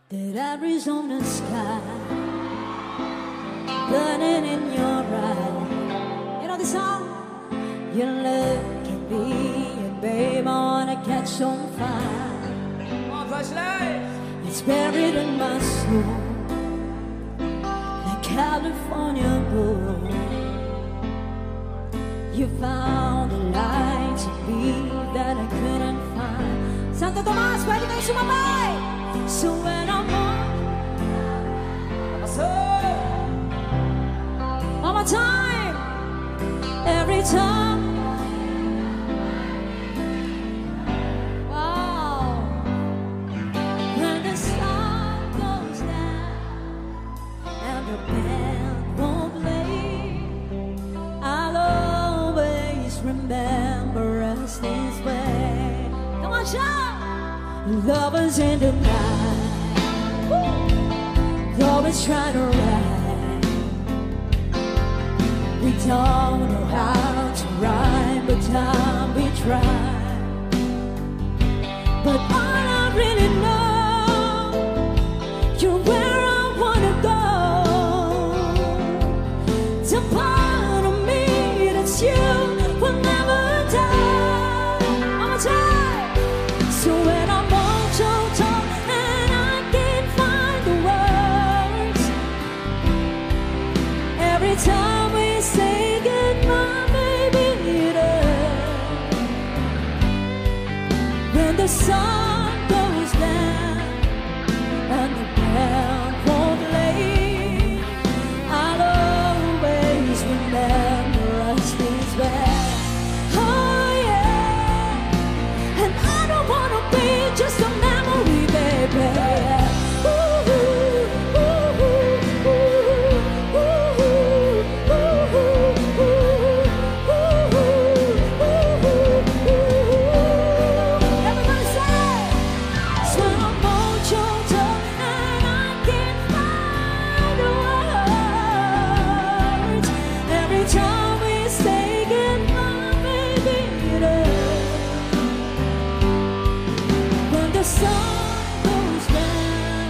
that Arizona sky burning in your eyes. You know the song? You look at me and babe, I wanna catch on fire. Come on, flashlight! It's buried in my soul, like California gold. You found a light to be that I couldn't find. Santo Tomas, pwede kayo sumabay! So when I'm one more time, every time. Wow. When the sun goes down and the band won't play, I'll always remember us this way. Come on, shout! Lovers in the night, always trying to ride. We don't know how to rhyme, but time we try. But all I really know, you're where I wanna go. The part of me that's you will never die. One more time. So when I'm all choked up and I can't find the words, every time we say goodbye, baby, it hurts. When the sun goes down and the band won't play, I'll always remember us this way. Oh yeah, and I don't wanna be just a memory, baby. Everybody say, so I'm all choked up and I can't find the words. Every time we say goodbye, baby, it hurts. When the sun goes down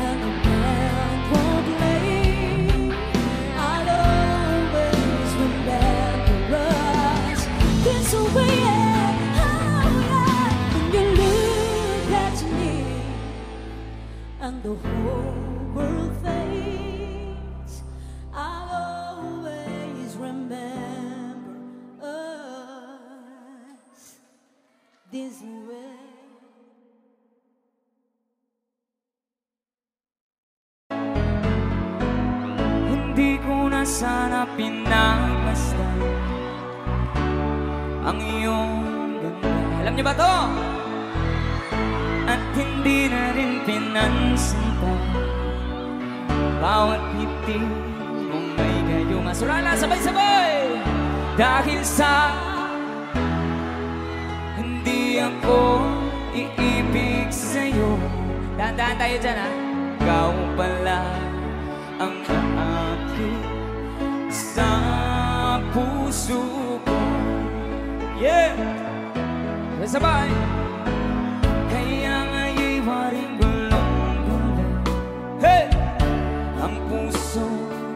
and the band won't play, I'll always remember us this way. When you look at me and the whole world fades, I'll always remember us this way. Hindi ko na sana pinagmasdan ang iyong ganda. Alam niyo ba to? At hindi na rin pinansinta bawat ngiti mong may gayungan. Surala, sabay-sabay! Dahil sa hindi ako iibig sa'yo. Dahan-dahan tayo dyan, ha? Ikaw pala ang aking sa puso ko. Yeah! Sabay! Kaya nga'y waring gulong-gulong, hey! Ang puso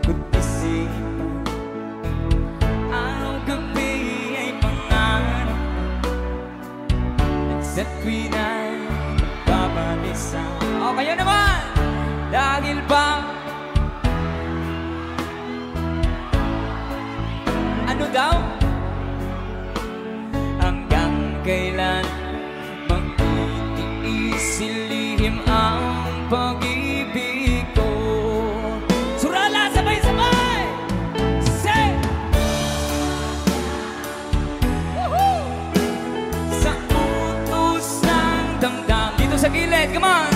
ko't isipan, araw-gabi ay pangarap at sa tuwina'y magbabalisa. O kayo naman! Dahil ba ano daw? Hanggang kailan magtitiis silihim ang pag-ibig ko? Surala, sabay-sabay! Say! Woohoo! Sa utos ng damdam dito sa gilid, come on!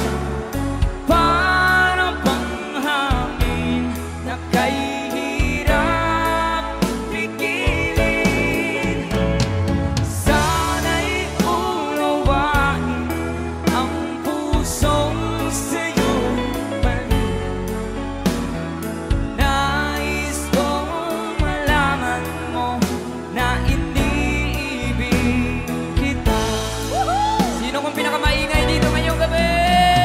Parang panghangin na kay pinakamaingay dito ngayong gabi.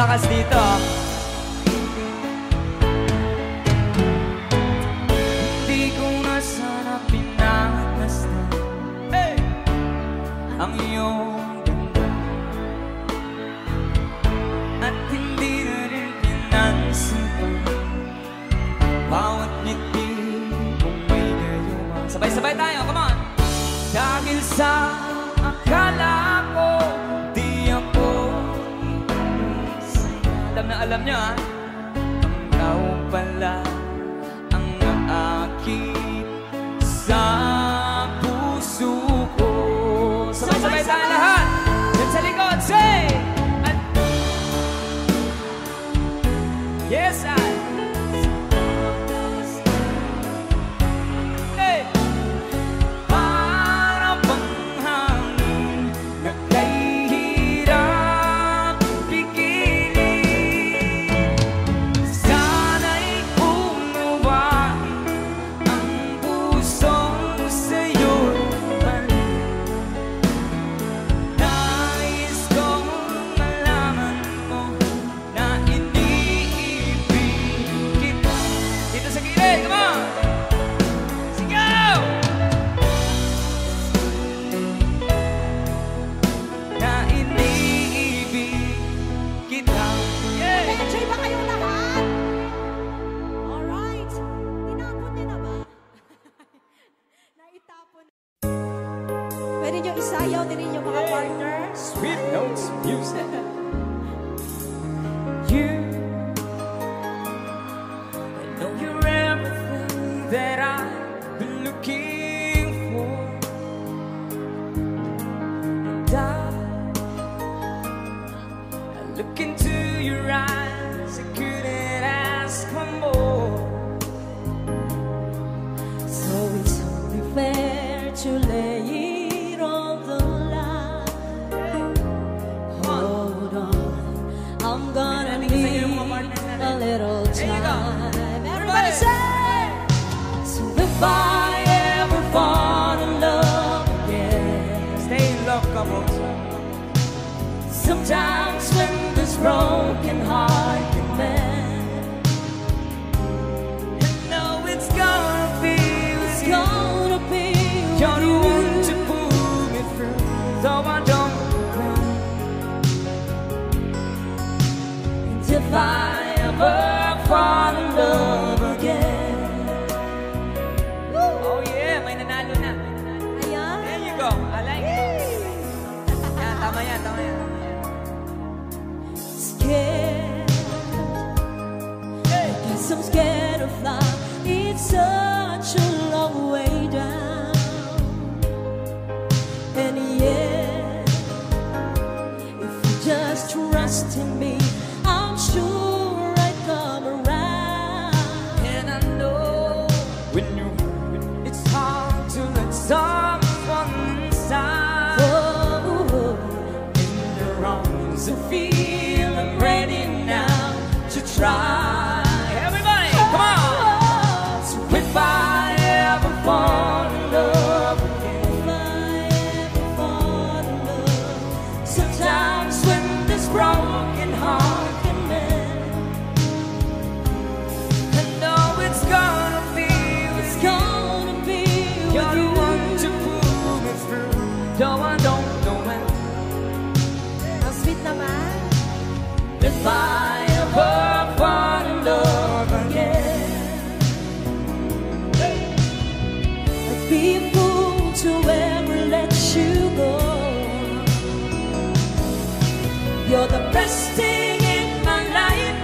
lakas dito. Hindi ko na sana pinanastan ang iyong ganda, at hindi na rin pinansipan bawat ngiti kung may gayuma. Sabay-sabay tayo, come on! Dahil sa akala ko di ako iisaya. Alam niyo ha, ikaw pala ang aakit sa puso ko. Sabay-sabay tayo lahat. Yan sa likod, say! Yes, I. Hey! Para bang hangin na kahirap pigilin. Sana'y unawain ang pusong sa'yo'y balik. Nais kong malaman mo na iniibig kita. Dito sa gilid, come on! Sigaw! Na iniibig kita. Yeah! Enjoy ba kayong lahat? Alright. Tinapon niya na ba? Naitapon. Pwede nyo isayaw din yung mga partner. Sweet Notes Music. You, I know you're everything that I've been looking for, and I look into your eyes, I couldn't ask for more. So it's only fair to lay it on the line. Hold on, I'm gonna need a little time. Everybody say! So if I ever fall in love again, Stay in love, come on. sometimes when this broken heart can mend, You know it's gonna be it's with you. gonna be You're the with one to you. pull me through, so I don't cry. And if I ever fall in love again, Oh yeah, may nanalo na. ayan. There you go, I like it. Yan, tama yan, tama yan. Scared, guess I'm scared of flying. It's such a long way down, and yet, if you just trust in me, I'm sure I'd come around. And I know when it's hard to let someone inside. Oh, In your arms, I feel I'm ready now to try. Everybody, come on! So if I ever fall in love again, if I ever fall in love, sometimes when this broken heart can mend, I know it's gonna be with it's you. gonna be You're with the you. one to pull me through, though I don't know when. Ang sweet naman. If I ever fall in love again, I'd be a fool to ever let you go. You're the best thing in my life.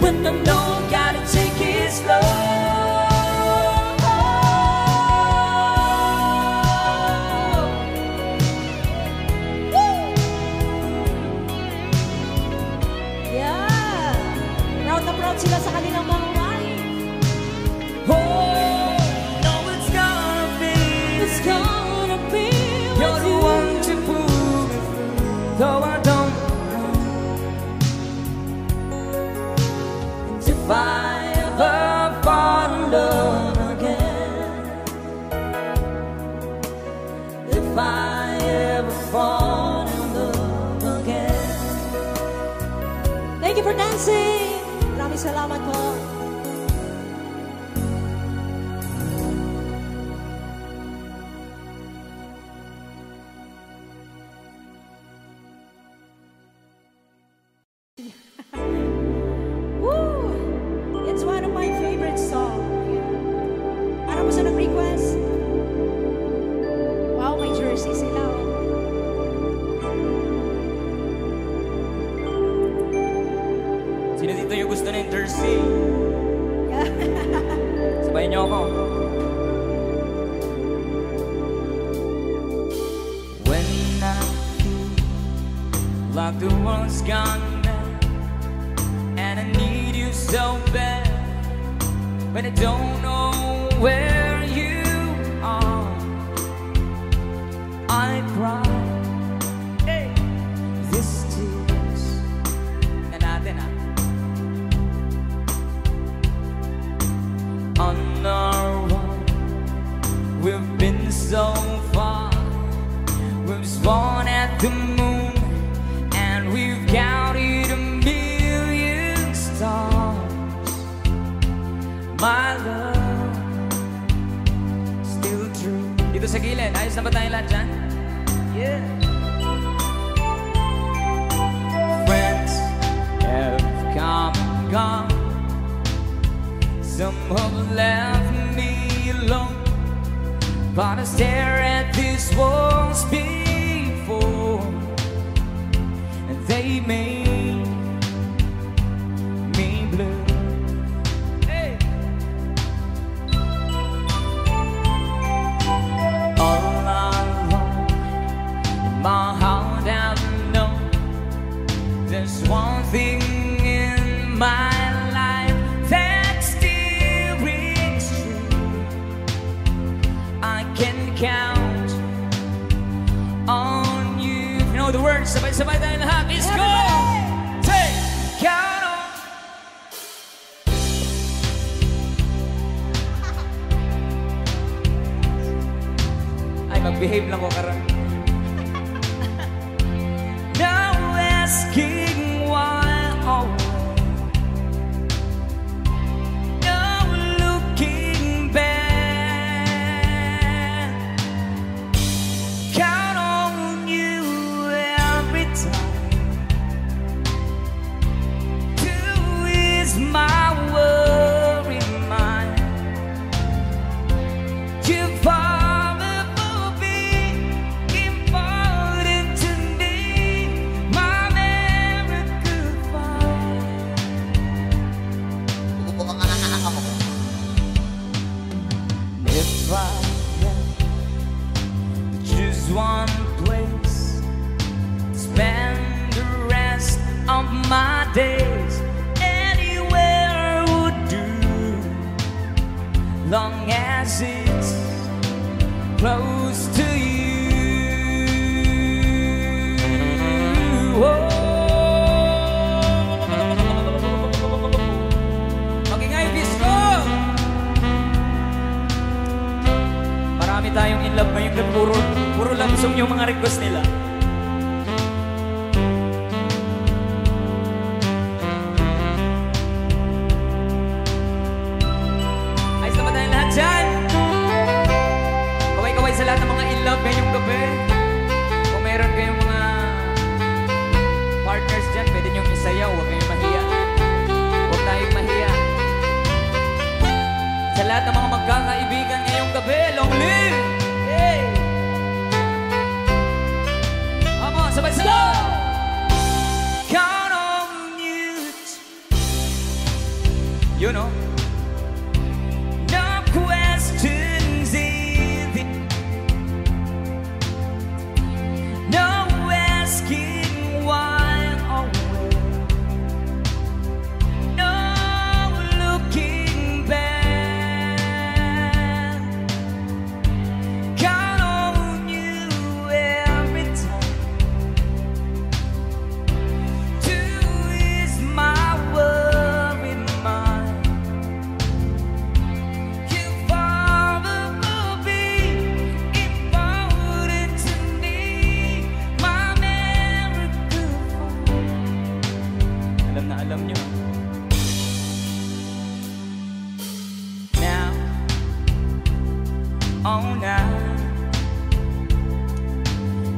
When I know I gotta take it slow. Woo! Yeah. Proud na proud sila sa kanilang mga wife. oh, no, it's gonna be. It's gonna be You're with the you. one to pull me through, though I don't know. And if I ever fall for dancing. Maraming salamat po. Woo! It's one of my favorite songs. Para mo sa nag-request? Wow, may jersey sila. Sino dito yung gusto ng jersey? Sabayan niyo ako. When I feel like the world's gone mad and I need you so bad, but I don't know where you are, I cry. Hey, this tears na natin on our own. We've been so far. We've spawned at the moon, and we've counted 1,000,000 stars. My love, still true. Dito sa gilid, ayos na ba tayo lahat dyan? Yeah. Friends have come and gone. Some have left me alone, but I stare at these walls before, and they made me blue. Hey. All alone in my heart I know there's one thing in my life that still rings true. I can count on you. You know the words, sabay-sabay tayo lahat. Let's go! Take, count on. Ay, mag-behave lang ko karon. Now asking why always, now looking back, count on you every time to ease my worry mind. You've always been important to me, my miracle find. If I had to choose one place to spend the rest of my days, anywhere would do, long as it's close to you. Oh. Okay nga yung disco! Marami tayong in love ngayon, puro love song yung mga request nila. Ayos na ba tayong lahat dyan? Kaway-kaway sa lahat ng mga in love ngayong gabi. Kung meron kayong mga partners dyan, pwede niyong isayaw, huwag kayong mahiya. Huwag tayong mahiya. Sa lahat ng mga magkakaibigan ngayong gabi, long live! Hey!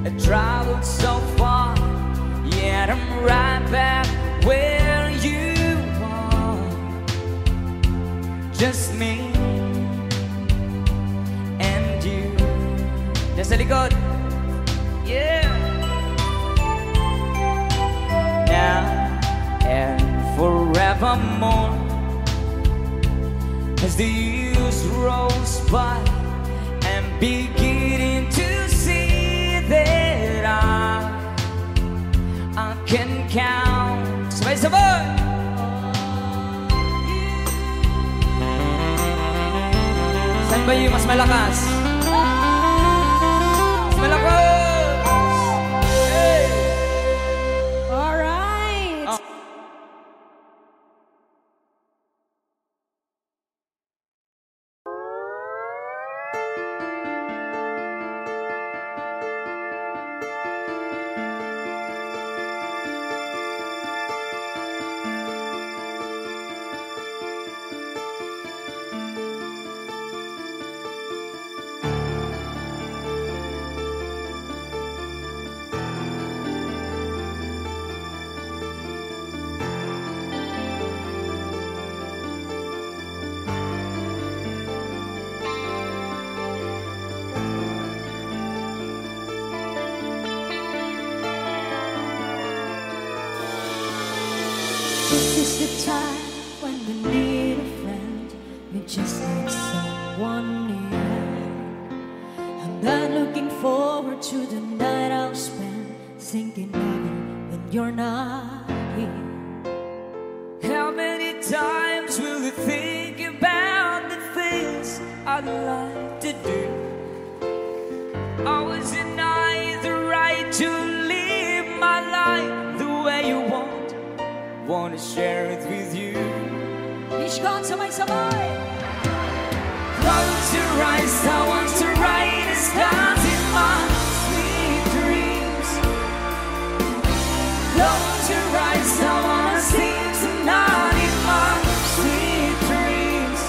I traveled so far, yet I'm right back where you are. Just me and you. Just sa likod. Yeah. Now and forevermore, as the years rolls by, I'm beginning to see that I can count. Sabay-sabay! Saan ba yung mas malakas? Mas malakas! Hey! All right. Oh. This is the time when we need a friend. We just need someone near. I'm not looking forward to the night I'll spend thinking of you when you're not here. How many times will you think about the things I'd like to do? Always deny the right to live my life the way you want. Wanna share it with you. Ishkan, sabay-sabay. Close your eyes, I want to write a stars in my sweet dreams. Close your eyes, I wanna sing tonight in my sweet dreams.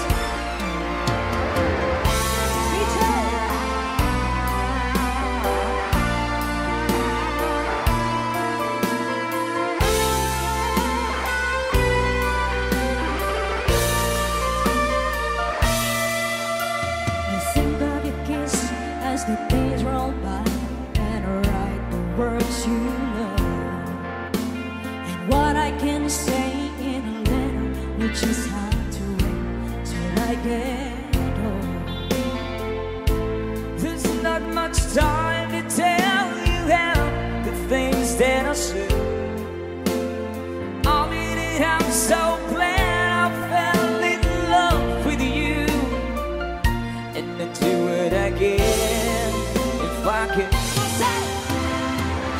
As the days roll by and I write the words you love, and what I can say in a letter, you just have to wait till I get home. There's not much time to tell you how the things that I say. I mean it, I'm so glad I fell in love with you, and I'd do it again if I could.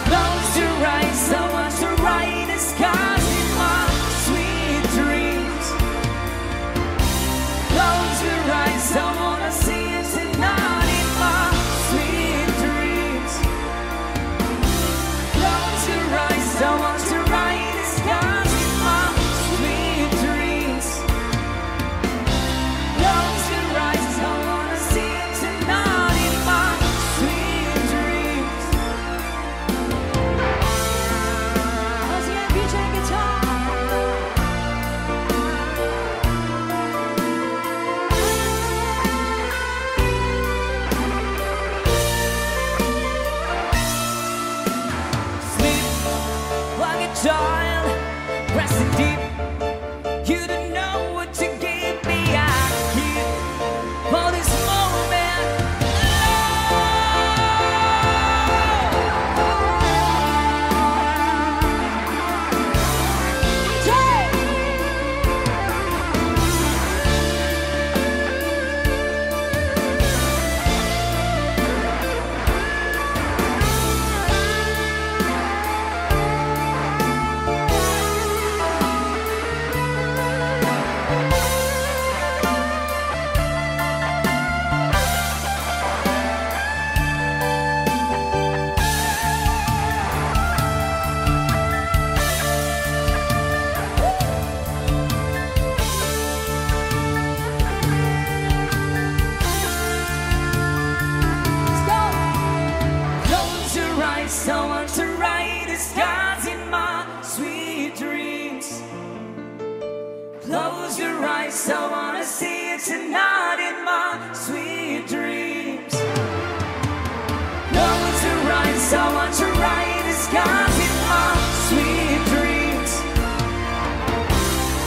Close your eyes, I want to write the skies in my sweet dreams. Close your eyes, I wanna see it tonight in my sweet dreams. Close your eyes, I want to write the skies in my sweet dreams. Close your eyes, I wanna see it tonight in my sweet dreams. Once again, DJ guitar. Sleep like a child, resting deep. You don't know what you gave me. I keep for this moment. someone to write the scars in my sweet dreams. Close your eyes, I wanna see it tonight in my sweet dreams. Close your eyes, I want to write the scars in my sweet dreams.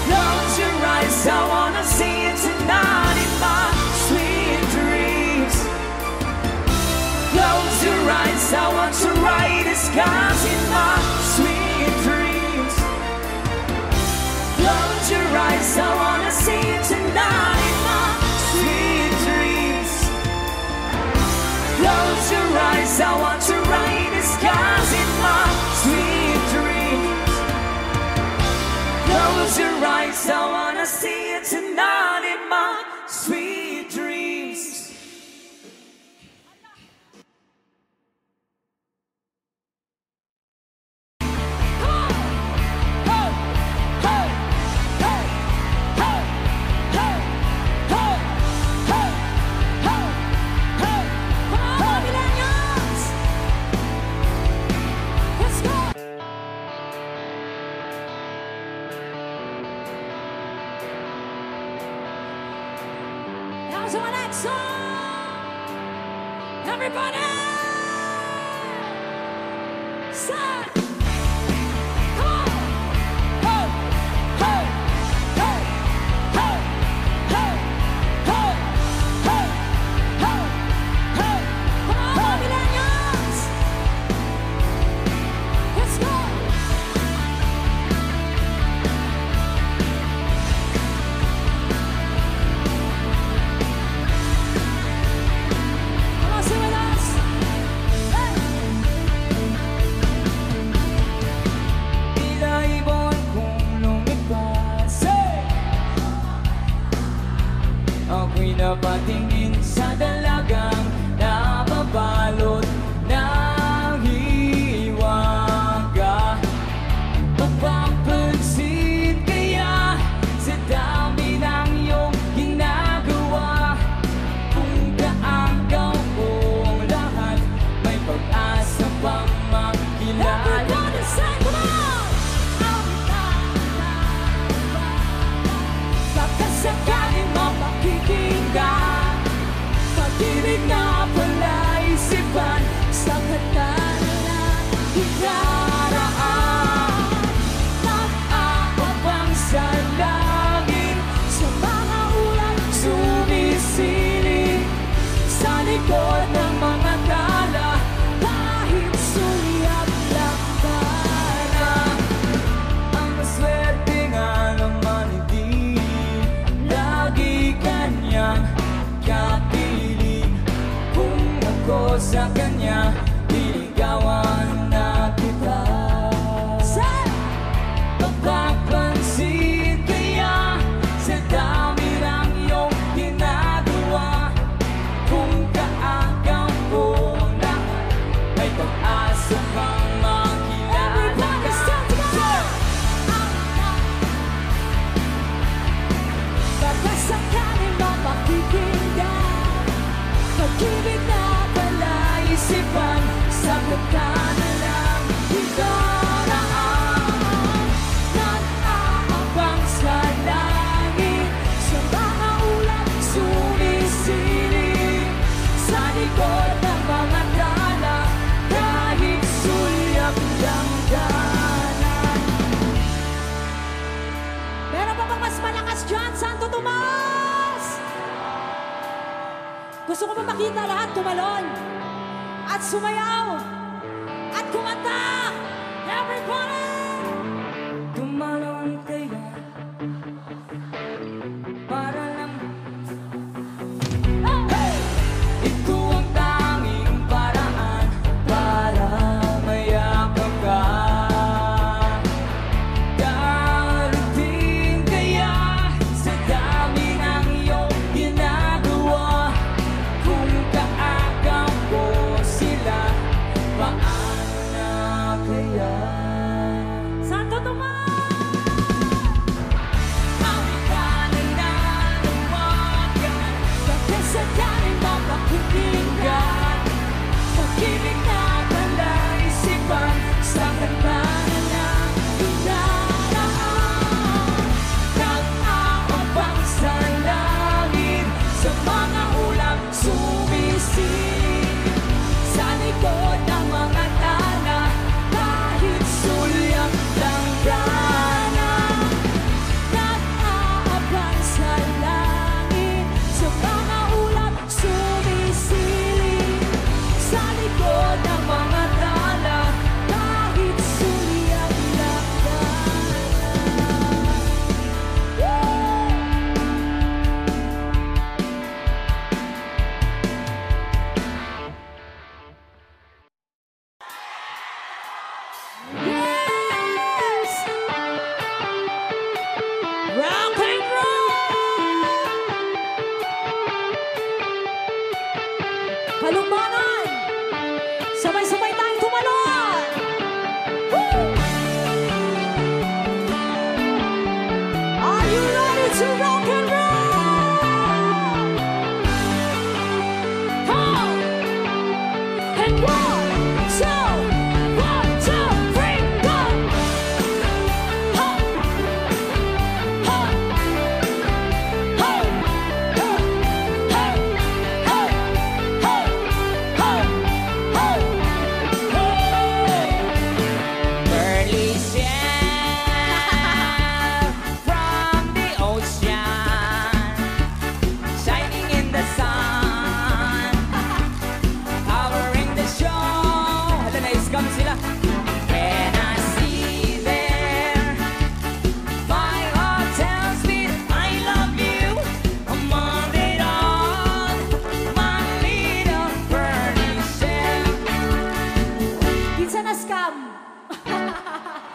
Close your eyes, I wanna see it tonight in my sweet dreams. Close your eyes, I want to write the scars in my sweet dreams. Close your eyes, I wanna see it tonight in my sweet dreams. Close your eyes, I want to write the scars in my sweet dreams. Close your eyes, I wanna see it tonight in my sweet dreams. To my next song, everybody, set, go, ho, ho, ho, ho, ho, ho, ho, ho, ho. Come on, millennials, let's go. Ako'y napatingin sa dalagang nababalot ng hiwaga. Mapapansin kaya sa dami ng iyong ginagawa. Kung kaagaw kong lahat, may pag-asa pang makilala. Everybody say, come on! Baka sakaling mapakikinggan, pag-ibig na pala isipan sa kanta na ikaraan. Nag-aabang sa langit, Sa mga ulan, sumisilip sa likod ng mga tala. kahit sulyap lang para. Ang maswerte nga naman hindi lagi kanyang kapiling. Kung ako sa kanya, liligawan na kita. Say, Mapapansin kaya sa dami ng iyong ginagawa. Kung kaagaw ko na may pag-asa pang makilala everybody stand together. Baka sakaling mapakikinggan, pag-ibig na pala isipan sa kanta na lang ikaraan. Nag-aabang sa langit, sa mga ulan, sumisilip sa likod ng mga tala. Kahit sulyap lang ganan. meron pa bang mas malakas dyan, Santo Tomas? Gusto ko pa makita lahat tumalon at sumayaw at kumanta. Everybody! Tumalon kaya para lang ito ang tanging paraan para mayakap ka. Darating kaya sa dami ng iyong ginagawa. Kung kaagaw ko sila, paano na kaya?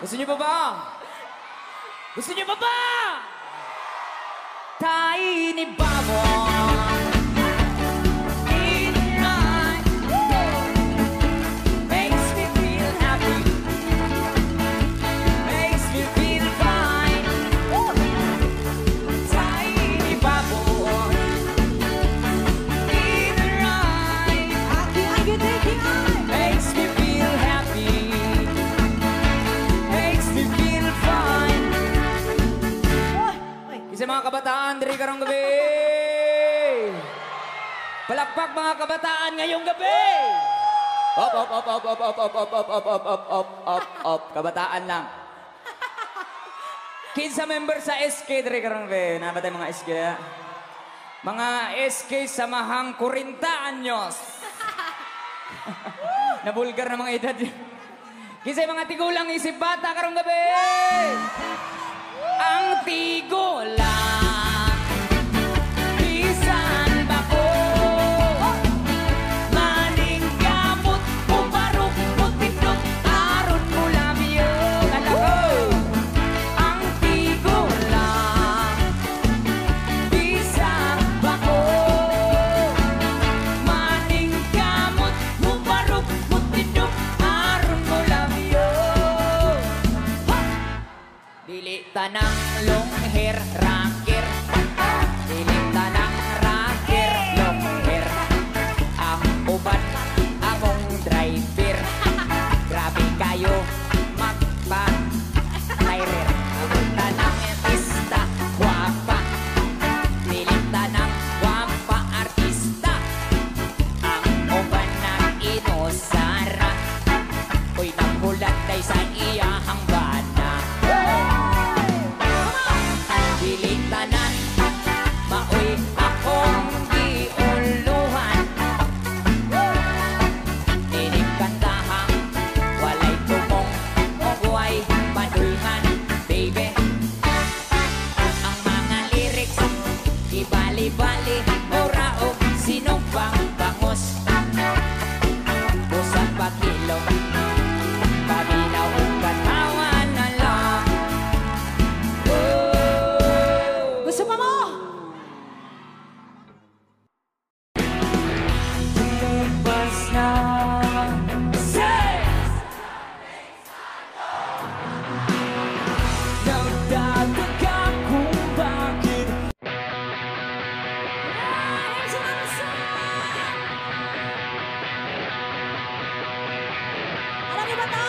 Gusto niyo pa ba? Gusto niyo pa ba? Tiny bubble in my makes me feel happy, makes me feel fine. Tiny bubble in the eye makes me feel happy, makes me feel fine. Isa mga kabataan, diri karong gabi. Palakpak mga kabataan ngayong gabi. Up, up, up, up, up, up, up, up, up, up, up, up, up, up, up. Kabataan lang. Kinsa member sa SK, diri karong gabi. Nabatay mga SK. Mga SK samahang 40 anyos. Nabulgar na mga edad. Kinsa mga tigulang isip bata karong gabi. Ang tigulang bisan bako maning gamot umarok putindot aron mo labyo kalako. Ang tigulang bisan bako maning gamot umarok putindot aron mo labyo. Dili tanang long hair rocker, dili tanang rocker long hair. Ang uban among driver, grabe kayo magpa-tirer. Ang tanang artista guwapa, dili tanang guwapa artista. Ang uban ng inosara, uy nagulat kay sa iyahang bana. Dili tanan maoy akong giuluhan, inig kantahang walay tumong ugway padulhan. Baby, ang mga lyrics ibali-bali ora og sinugbang bangos. Busag pagilom pabinaw ug katawan na lang. Gusto pa mo? Lumabas na say nagtataka kung bakit Alam niyo ba to?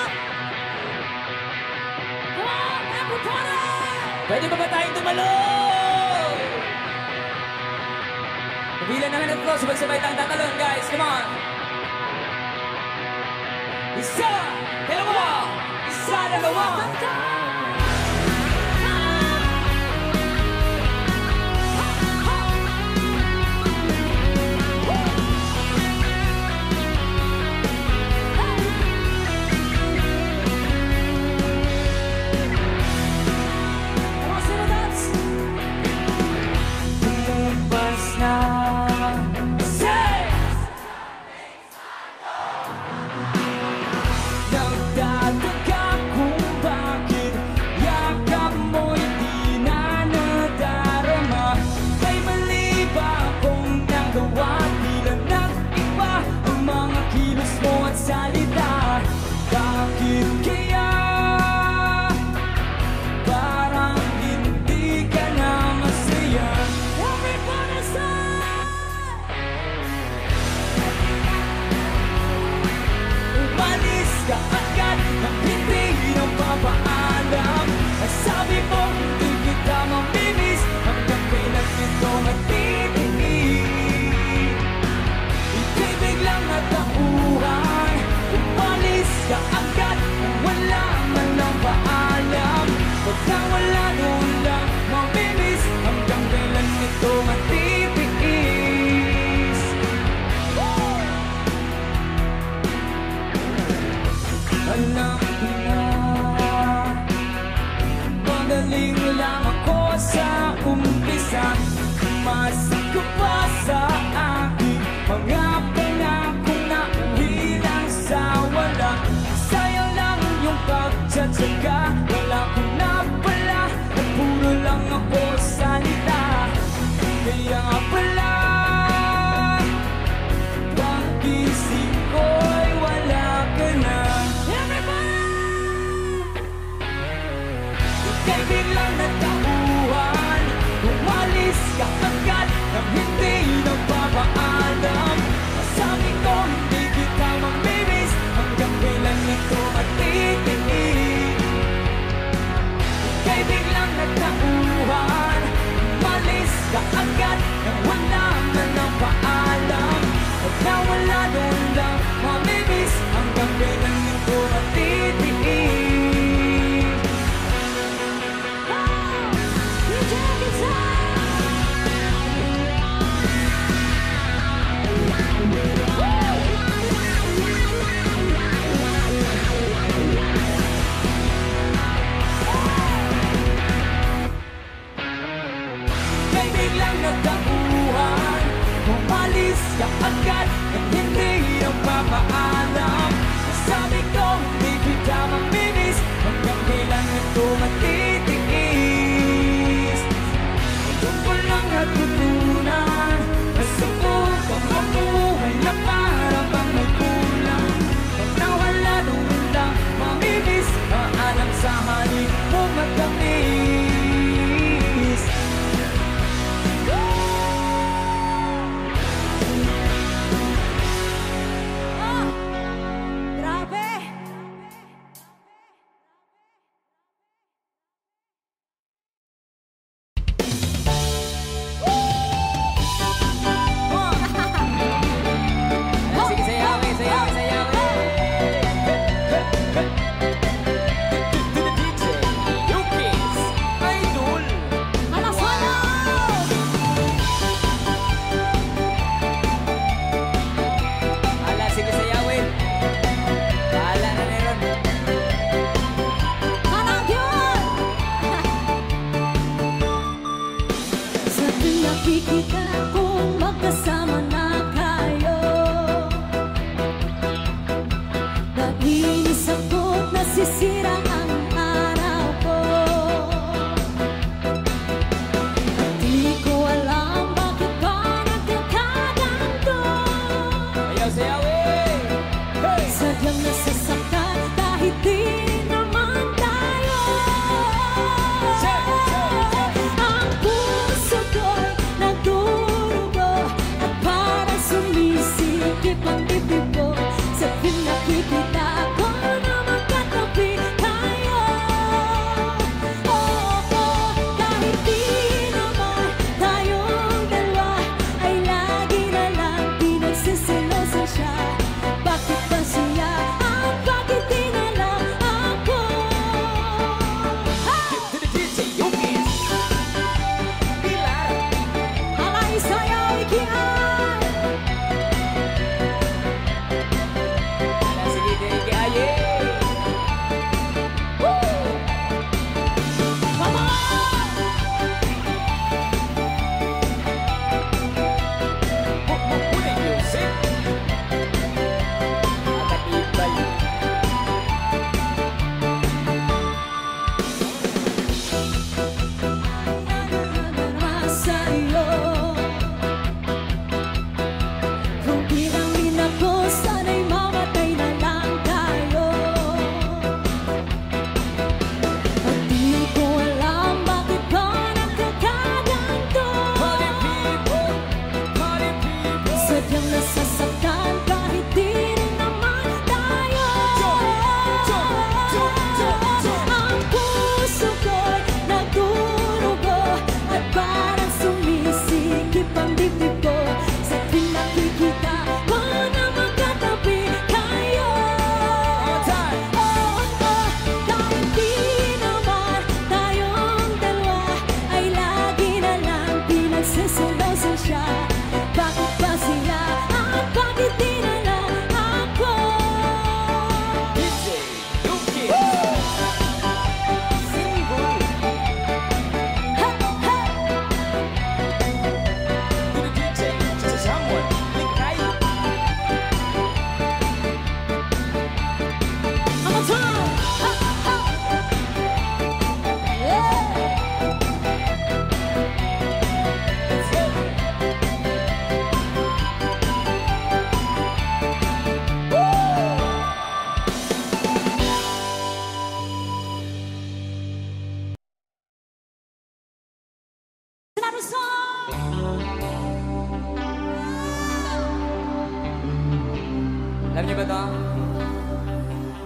Come on, everybody! pwede ba tayong tumalo? Kabilan naman ito, sabay-sabay tayong tatalon, guys. Come on! Isa! Dalawa! Isa, dalawa! Lumabas na say nagtataka kung bakit Kay biglang nagtauhan, umalis ka agad nang hindi nagpapaalam. Sabi ko hindi kita mamimiss, hanggang kailan ito matitiis. Kay biglang nagtauhan, umalis ka agad nang wala man ang paalam. At nawala doon lang mamimiss, hanggang kailan ito matitiis.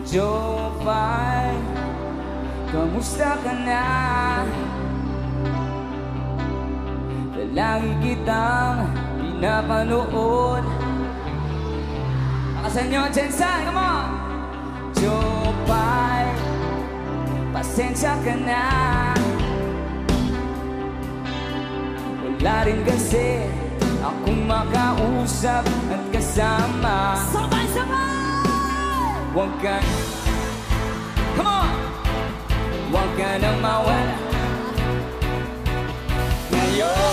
Jopay, kamusta ka na? Lagi kitang pinapanood. Nakasan nyo, Jensen, come on! Jopay, pasensya ka na. Wala rin kasi akong makausap at kasama. Sabay-sabay! Huwag ka, come on! Huwag ka nang mawala ngayon.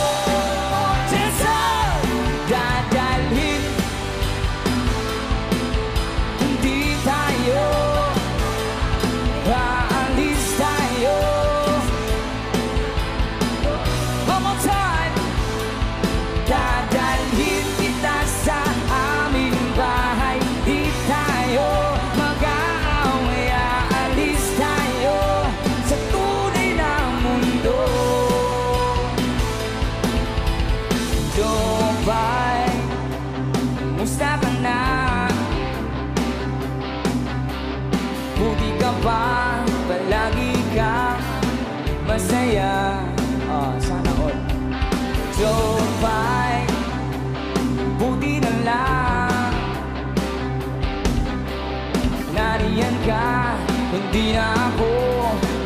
Palagi kang masaya. Sana all. Jopay, buti na lang nariyan ka, hindi na ako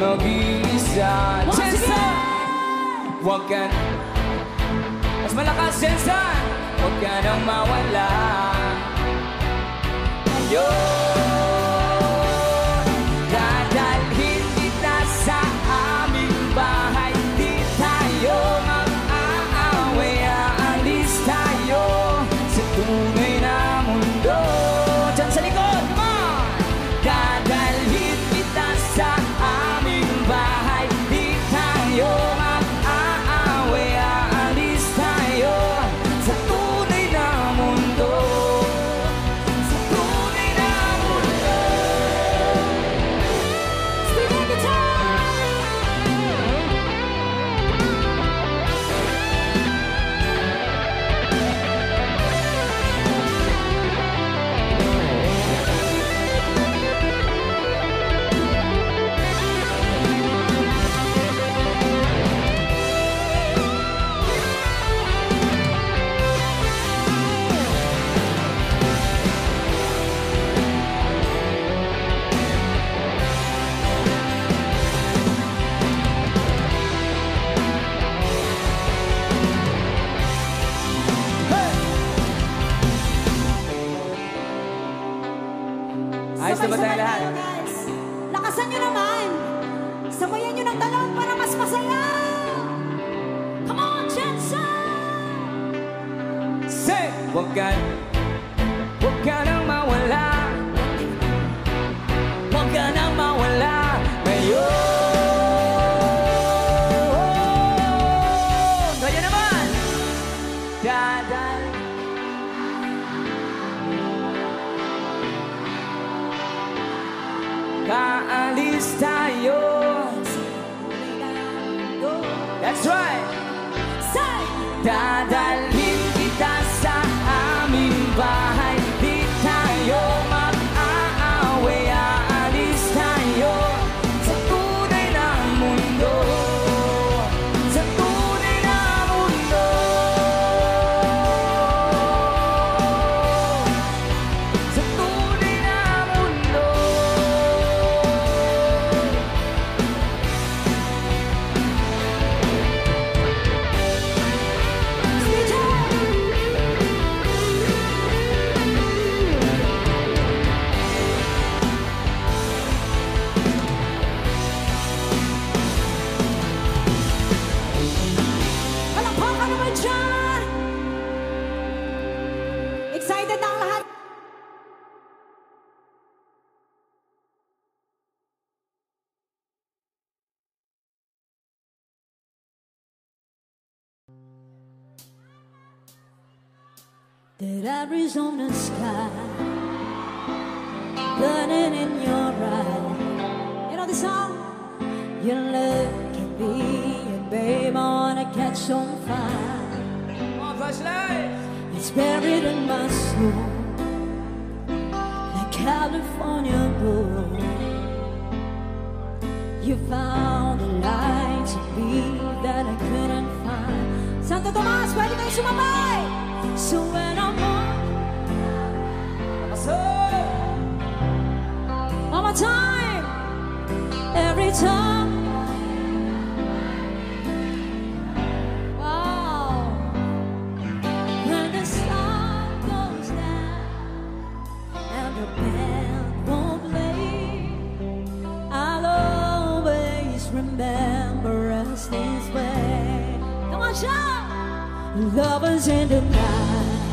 mag-iisa. Jensen! Huwag ka, mas malakas, Jensen! Huwag ka nang mawala ngayon. Ayos na ba tayo lahat? Guys. Lakasan nyo naman. Sabayan nyo ng talong para mas masaya. Come on, Jensen! Say! Huwag ka nang mawala. Huwag ka nang mawala ngayon. Kaya naman! Dadal. Kaalis tayo. That's right. Say! Dadalhin kita sa aming bahay. Di tayo mag-aaway. Aalis tayo sa tunay na mundo. Sa tunay na mundo. Sa tunay na mundo. Palakpakan naman dyan! Excited na ang lahat. That Arizona sky burning in your eyes. You know the song? You look at me and babe, I wanna catch on fire. Come on, flashlight. It's buried in my soul, like California gold. You found a light to me that I couldn't find. Santo Tomas, pwede kayo sumabay. So when I'm on, one more time, every time. Wow. When the sun goes down and the band won't play, I'll always remember us this way. Come on, shout! Lovers in the night,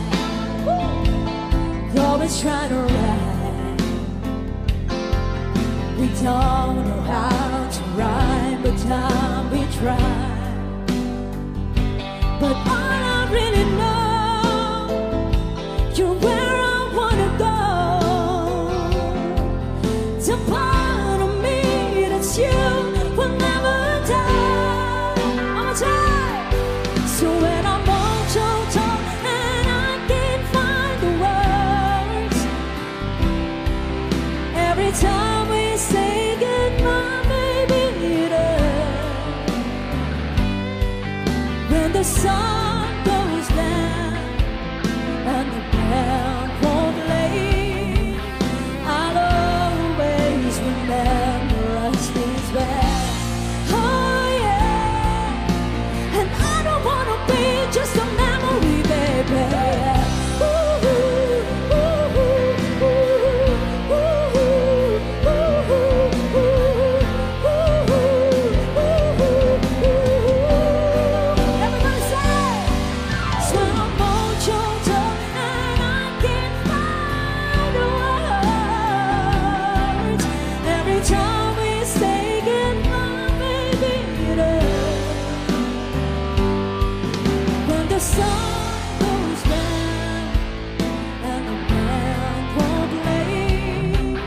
always trying to ride. We don't know how to rhyme, but time we try. But all I really know, you're where I wanna go. The part of me that's you will never die. One more time. So when I'm all choked up and I can't find the words, every time we say goodbye, baby, it hurts. When the sun goes down and the band won't play, I'll always remember us this way. Oh yeah, and I don't wanna be just a memory, baby. Ooh, ooh, ooh, ooh, ooh, ooh, ooh, ooh, ooh. Everybody say, so I'm all choked up and I can't find the words. Every time we say goodbye, baby, it hurts. When the sun goes down and the band won't play,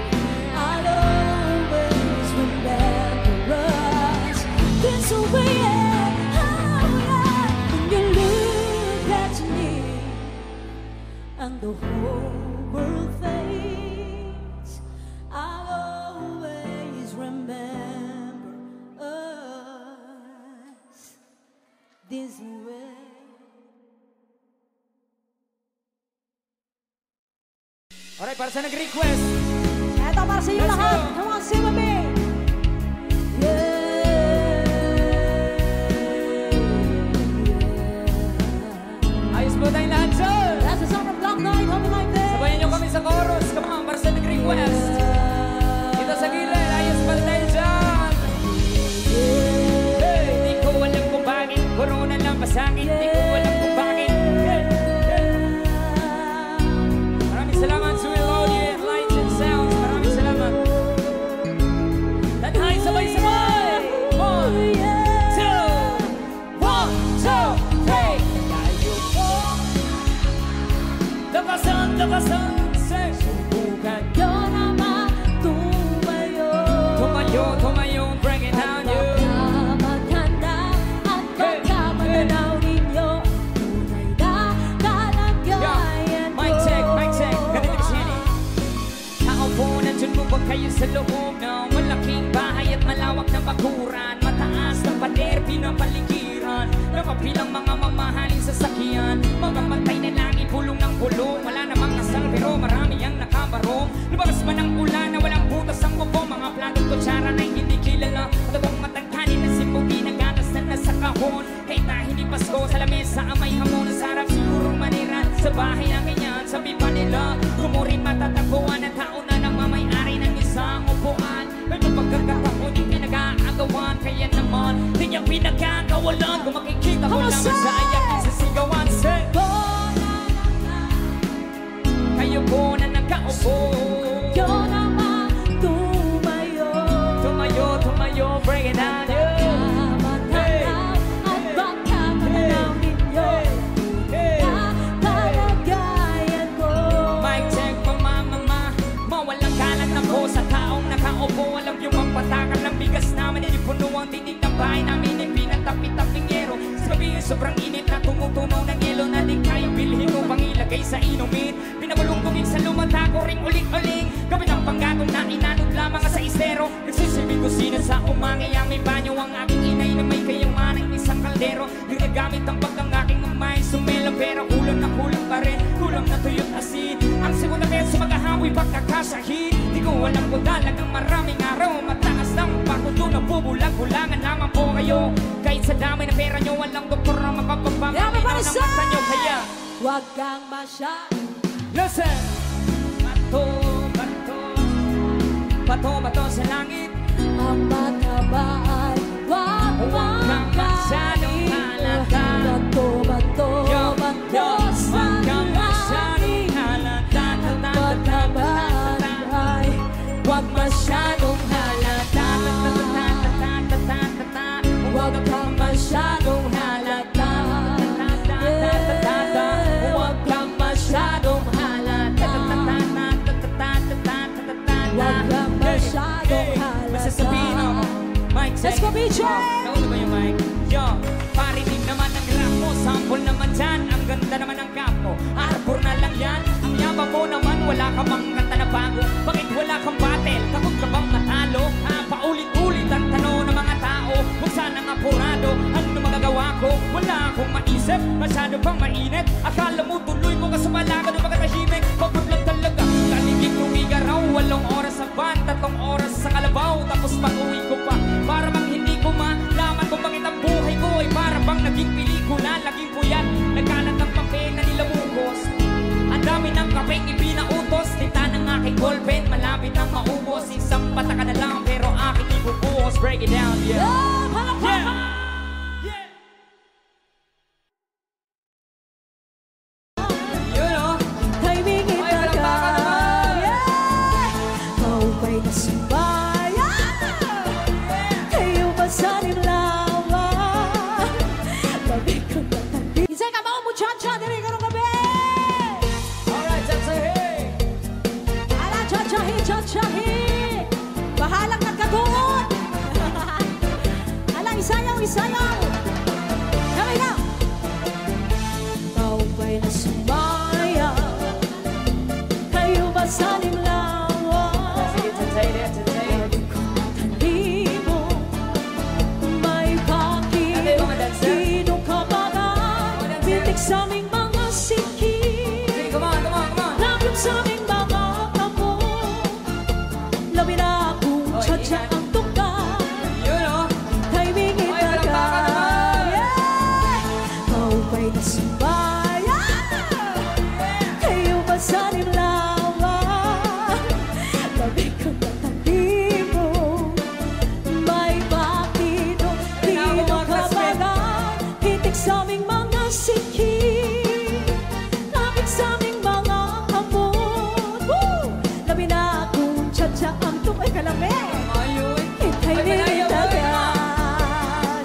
I'll always remember us this way. Oh yeah, when you look at me and the whole world fades, I'll always remember us this way. Alright, para sa nag-request, Eto para sa iyo Let's lahat. go. Come on, sing with me. ayos po tayong lahat dyan. That's the song of Black Knight. Hold me like this. Sabayan nyo kami sa chorus. Come on, para sa nag-request. Dito sa gilid, ayos pa tayo dyan. Hey, di ko alam kung bakit corona lang pasangit. Di ko alam kung bakit. Hey, hey. Maraming salamat sa Audio, Lights and Sounds. Maraming salamat. Tanhay, sabay-sabay. 1, 2, 1, 2, 3. Tayo po. Lakasan, say. Subukan. Yun naman, tumayo. Tumayo, break it down, you. Maganda at pagkamananaw ninyo. Tunay na kalagayan ko. Mic check, ganito sini. Tao po, nandyan mo ba kayo sa loob ng malaking bahay at malawak na bakuran? Mataas na pader, pinapaligiran. Nakapilang mga mamahaling sasakyan. Mga matay na langit, pulong ng pulong. Wala namang asal pero marami ang nakabarong. Lumabas man ang ulan na walang butas ang buko. Mga platong kutsara na hindi kilala. At akong matangkanin na simbugi na gatas na nasa kahon. Kahit na hindi Pasko sa lamesa amay hamon. Sarap sigurong manira sa bahay ng ganyan. Sabi pa nila, kumurin matatagpuan ang tao na namamayari ng isang upuan. May mapagkakataon di pinag-aagawan. Kaya naman, di niya pinagkakawalan. Kung makikita ko lang sa ayak sa sigawan. Say, kayo po na nakaupo. Yun naman, tumayo. Tumayo, break it down, you. Maganda at pagkamananaw ninyo. Tunay na kalagayan ko. Mic check, mama. Mawalang kalat na po sa taong nakaupo. Alam yung mampatakal ng bigas namin. Inipuno ang tinig ng bahay namin. Ipinatapit-taping yero. Sa gabi sobrang init na tumutunaw ng yelo na di kayang bilhin upang ilagay sa inumin. Pinagulong kumig sa lumata ko ring uling-uling. Gabi ng panggatong na inanod lamang sa isero. Nagsisilbing kusina sa umangay ang may banyo ang aking inay na may kayamanang isang kaldero. Ginagamit ang pagkang aking umay sumela pero kulang na kulang pa rin, kulang na tuyot asin. Ang segunda beso maghahamoy pagkakasahin. Di ko alam kung dalagang maraming araw mataas ng pakulo na bubulag-bulangan lamang po kayo. Kahit sa dami na pera nyo walang doktor na makapagpamangin ng mata nyo. Kaya huwag kang masyado. listen! Bato, bato, bato, bato sa langit. Ang mataba ay huwag kang masyadong halata. Bato, bato, bato sa langit. Ang mataba ay huwag masyadong halata. Huwag kang masyadong halata. Huwag kang masyadong halata. Huwag kang masyadong halata. Sasabihin ako, Mike, Let's go, BJ! Nauna ba yung mic? Yo, parinig naman ang rap mo. Sample naman dyan, ang ganda naman ang cap mo. Arbor na lang yan, ang yabang mo naman. Wala ka mang kanta na bago. Bakit wala kang battle? Takot ka bang matalo? Paulit-ulit ang tanong ng mga tao. Kung saan ang apurado, ano magagawa ko? Wala akong maisip, masyado pang mainit. Akala mo tuloy mo kasumalaga ng pagkatahimik. Pagod lang talaga, kaligig kong igaraw. 8 oras sa van, 3 oras sa kalabaw. Tapos pag-uwi ko pa, para bang hindi ko malaman kung bakit ang buhay ko ay para bang naging pelikula. Laging puyat, nagkalat ng papel na nilamugos. Ang dami ng kapeng ipinautos. Tinta ng aking ballpen, malapit ang maubos. Isang pataka na lang pero aking ibubuhos. Break it down, yeah. Yun o. Timing itaga. Maupay na sumbayan. Kayo ba sa nilawan? Gabi ko na tabi. Isay ka mga muchacha, diri ka nung gabi. Alright, chachahi. Ala, chachahi, chachahi. Bahalang nagkatuon. Ala, isayaw, isayaw. Kami na. Maupay na sumbayan. Kayo ba sa nilawan? Sige, chachahi rin, chachahi. Di mo may Ate, mga dancer. pakikino ka ba na? Bitik sa aming mga sikip. Sige, come on, come on, come on. Lapit sa aming mga kamo. Labi na akong Oh, tsadya ingat. ang tuka. Yun o. Timing Oy, itaga. palakpakan naman. Maupay na sumbayan. Kayo ba sa nilawan? Labi ko na tabi mo. May bakino, dino ka ba na? Hitik sa aming mga sikip. Lapit sa aming mga kamot. Woo! Labi na akong tsadya ang tukay kalami. Ayun. Ika'y Ay, malayo, nilitagan.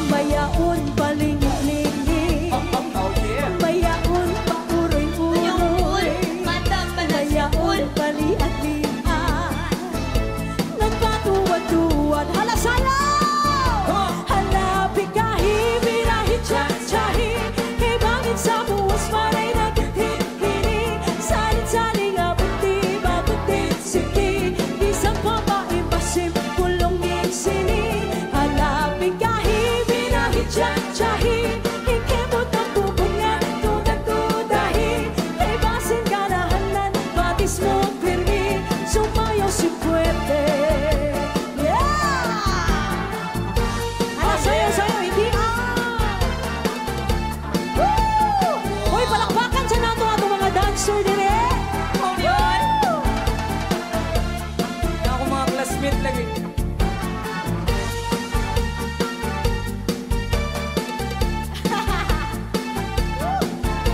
Mayaon paling-lingi. Oh, yeah. Mayaon pauroy-uroy. Mayaon pali-at-lian. Nagpatuwad-tuwad. Hala sayaw! Hala pikahi, birahi, tsahi. Kay bangit sa buwas maray nagtitini. Salit-saling abuti, babuti, siki. Isang babae basim, kulongin sini. Hala pikahi, birahi, tsahi. Ikemot ang bubungan, tudag-tudahi. Kay basin ganahanan, batis mo pirmi. Sumayaw si Puwete. Yeah! Hala, sayaw-sayaw, hindi Woo! Hoy, palakpakan sa nato ato mga dancer dire. Oh, yun. Ako mga classmate lagi.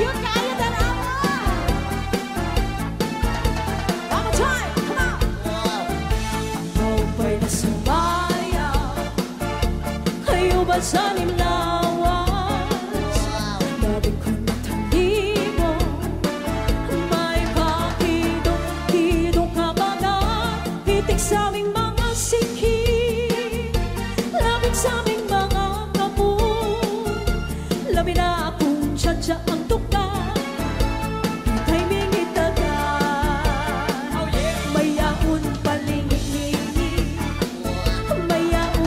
Yun kaya na naman. One more time, come on. Maupay na sumaya. Kayo ba sa nilawas? Labi ko na tabi mo. May pakidong-kidong ka ba na? Hitik sa aming mga sikip. Labig sa aming mga kamot. Labi na akong tsadya ang tuka. Timing itaga. Oh, yeah. Mayaon paling-lingi. Mayaon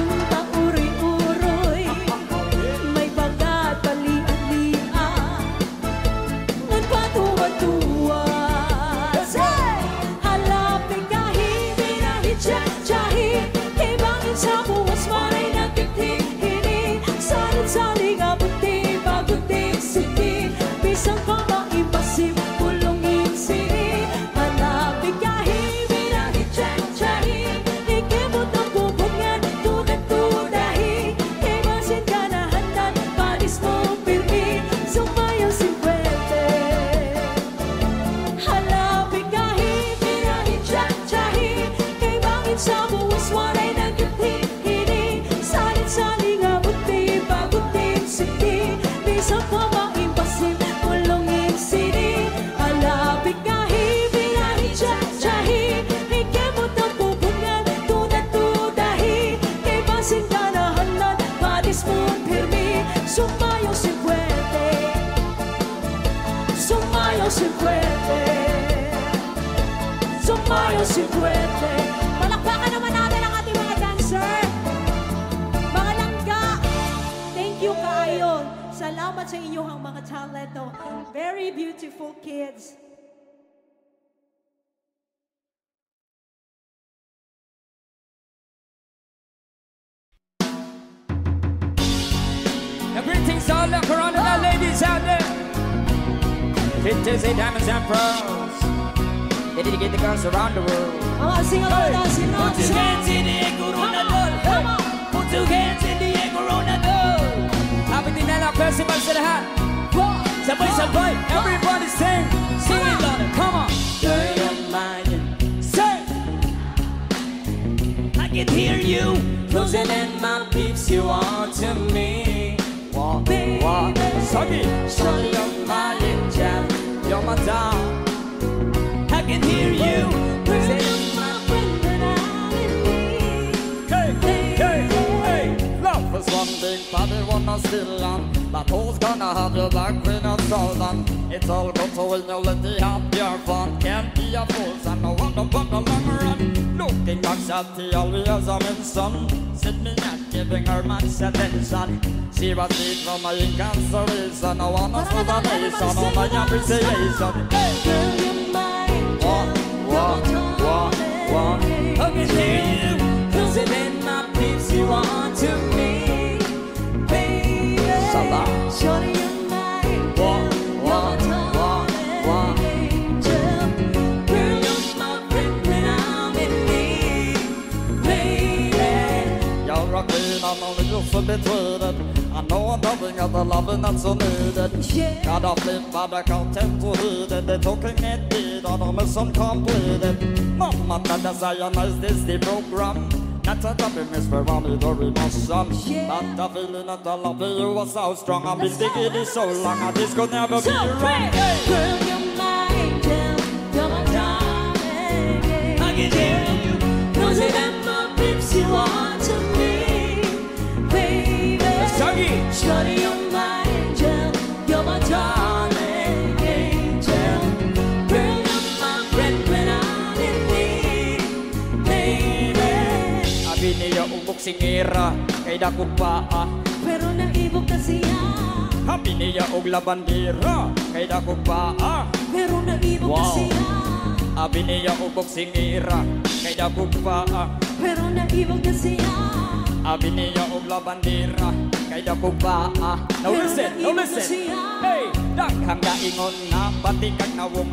Sumayo si puede, sumayo si puede, sumayo si puede. Palakpakan naman natin ang ating mga dancer. Mga langga, thank you kaayon. Salamat sa inyong mga talento. Very beautiful kids. Greetings all around the ladies out there. It is a diamonds and pearls. They dedicate the girls around the world. Sing along, sing along. Put your hands in the air, Corona Dol. Put your hands in the air, Corona Dol. Happy Dinella Festival to the hat. Sabay, sabay, everybody sing. Sing it louder, come on. Girl, you're mine. Say. I can hear you closing in my peeps. You want to me. Walk, walk, Soggy, Shorty, you're my angel, you're my doll. I can hear you, say, my friend that I'm in need. Hey, hey, hey, love was one thing, body wanna still on. But who's gonna have your back when it's all done? It's all good so when you let the have your fun. Can't be a fool, so no one but the long run. Looking back at the always I'm in sun. Sit me not giving her much attention. She was deep from my incarceration. I wanna see the nation on my appreciation. Girl, you're mine. Walk. I can hear you closing in my peeps. You want to me, baby. Shorty, you're mine. Walk. Angel. Girl, you're my friend when I'm in need, baby. You're a queen, I'm only just a bit treated. I know I'm loving of the loving that's so needed. Yeah. Got off it, but I can't tend to read it. They're talking it deed, I don't miss uncompleted. Mama, that Zionize this the program. Not a happiness for me, very much son. Not a feeling that I love you was so strong. I've been thinking it so long, and this could never be wrong. Girl, you're my angel, you're my darling. I can hear you, Knows it and my peeps you want to me, baby. Shorty, you're my angel, you're my darling angel. Girl, you're my friend when I'm in need, baby. Abi niya umok singira, kay dako paa. Pero naibog ka siya, Abi niya og labandira, kay dako paa. pero naibog ka Wow. siya, Abi niya umok singira, kay dako paa. pero naibog ka siya. Abi niya og labandira, kay dako paa. Now listen, hey, daghang gaingon nga pati kag nawong.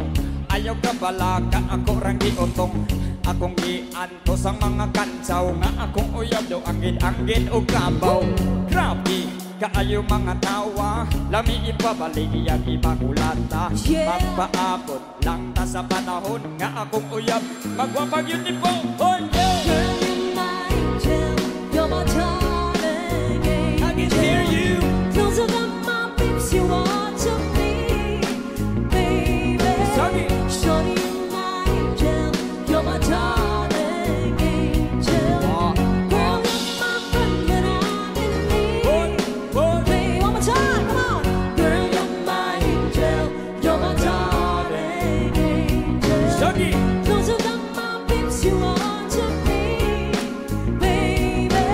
Ayaw ka balaga, ako rang giotong. Akong gianto sang mga kansaw nga akong uyab daw anggid-anggid o kabaw. Grabe, kaayo mga tawa, lami ipabalik iyang imakulata. Yeah. Magpaabot lang ta sa panahon nga akong uyab, magwapag yun ni po. Oh, yeah. Girl, you're my angel, you're my darling angel. I can hear you. Those are the my peeps you want to be, baby. Sorry. Shorty, you're my angel, you're my darling angel. Girl, you're my friend when I'm in need. Baby, one more time, come on. Girl, you're my angel, you're my darling angel. Sorry. Those are the my peeps you want to be, baby.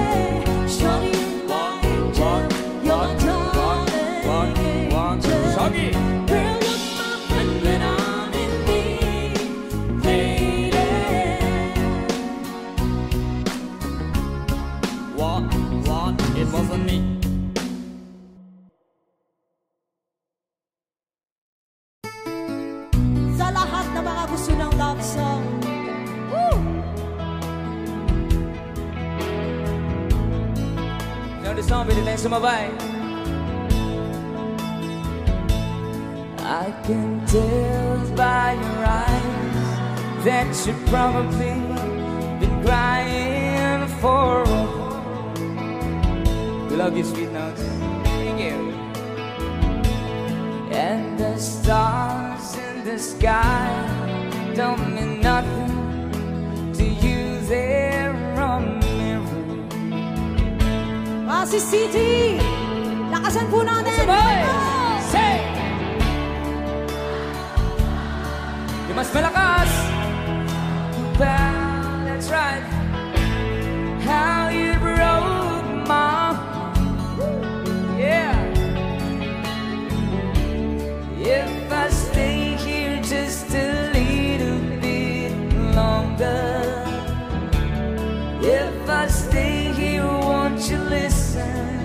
Shorty, you're my angel, you're my darling angel. Sorry. Girl, you're my friend when I'm in need, lady. What? It wasn't me. Sa lahat ng mga gusto ng love song, woo! Know the song, Billy Lane sumabay. I can tell by your eyes that you've probably been crying for a while. We love you, sweet notes. Thank you. And the stars in the sky don't mean nothing to you. They're a mirror. Si CD, Palakasan po natin. Sabay! Say! Yung mas malakas. Well, that's right. How you broke my heart. Yeah. If I stay here just a little bit longer, if I stay here, won't you listen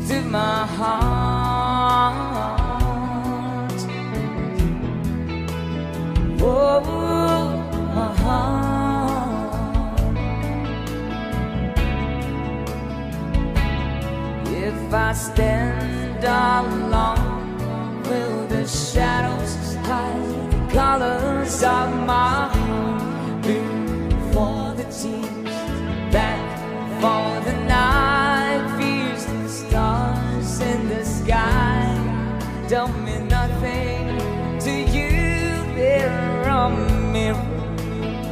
to my heart? Oh, my heart. If I stand alone, will the shadows hide the colors of my heart? Before the tears that fall, the night fears the stars in the sky don't mean nothing to you. They're a mirror.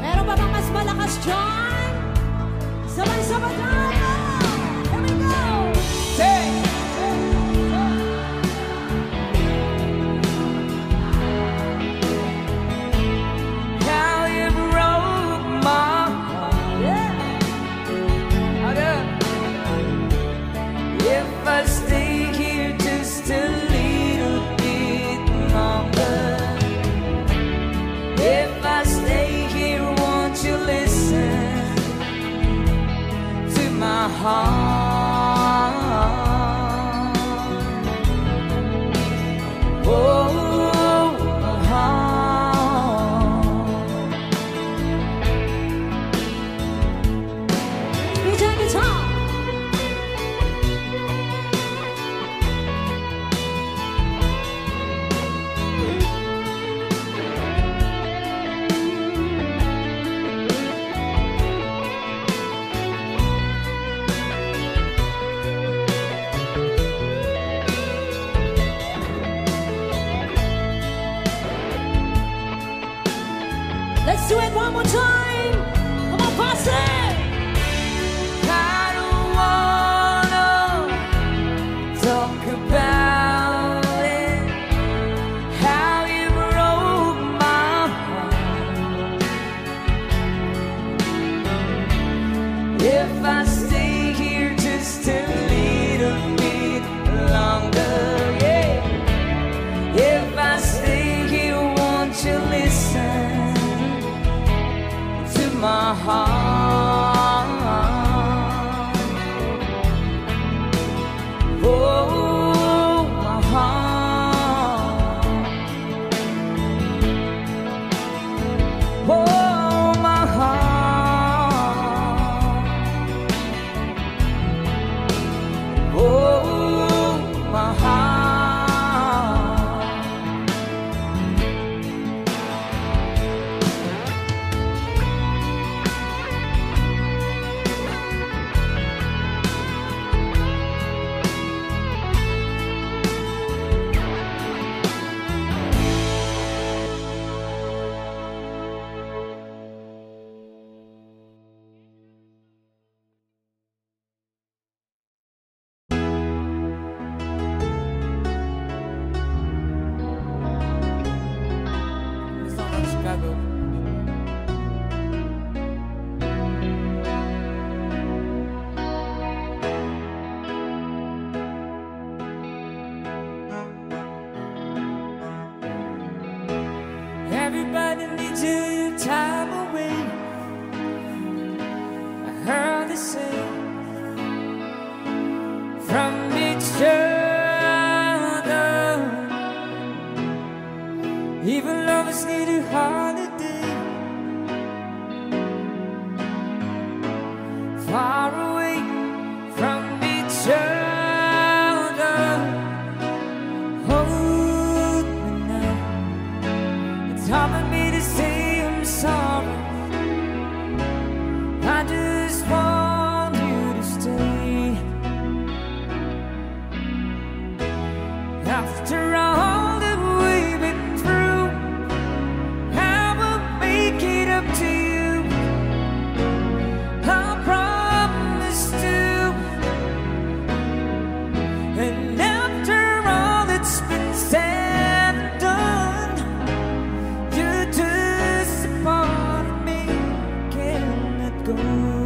Meron pa bang mas malakas dyan? Sabay-sabay tayo! Here we go! Say! How you broke my heart. Yeah! If I stay here just a little bit longer, if I stay here, won't you listen to my heart? Oh, my heart. DJ guitar! Let's do it one more time! Come on, pass it! I don't wanna talk about it, how you broke my heart. If I stay here just a little bit longer, yeah. If I stay here, won't you listen to my heart? Oh, my heart. Oh, my heart. Oh, my heart. Chicago. Everybody needs your time away. I heard they say from each other, even lovers need a holiday. Far away from each other, hold me now. It's hard for me to say I'm sorry. I just want go.